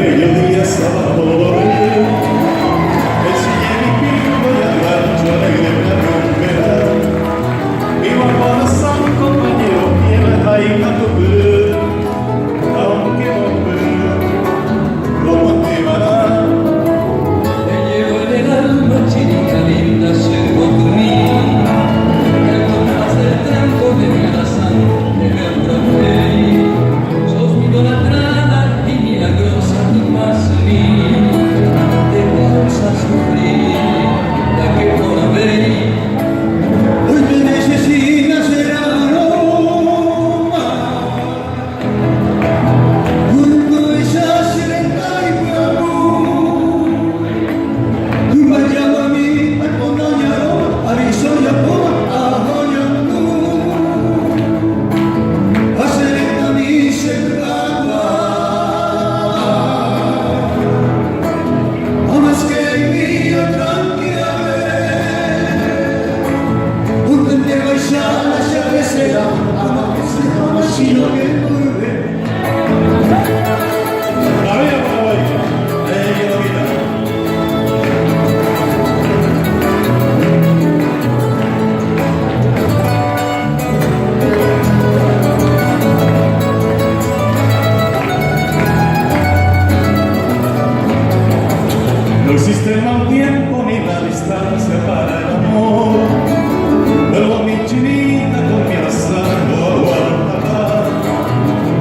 mediodía sábado enseñé mi pico y al rancho alegre me romperá. Iba con San compañero y en la jaina topé, aunque ¿cómo te va? Te llevo en el alma, chinita linda, llevo tu mí. El compás del tranco de mi alazán, de mi apropié. Sos mi idolatrada y milagrosa, tu más mí. Te causa sufrir, la que por haber. Hoy me necesitas el aroma, junto a esa sirena y mi amor. Tu me llama a mí, al ponañaro, aviso y apoma, ajoñando. A serena mi sembrada, a más que mi otra sino que vuelve. La vida para hoy, ella la vida. No existe el mal tiempo ni la distancia para el amor. Pero mi chinita con mi asado no aguantará.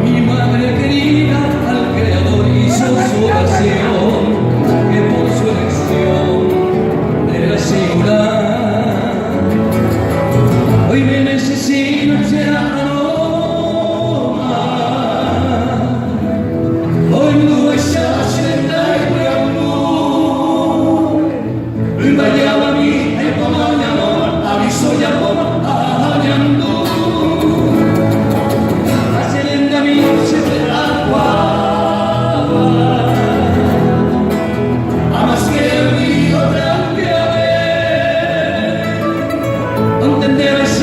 Mi madre querida al Creador hizo su oración, que por su elección era singular. Hoy me necesito ser aroma. Hoy no es hacienda y mi amor. Y me llama a mí, el pomañano, aviso y apoma, añando. Hacienda mi se te agua. A más que el río te ampliaré. Donde debes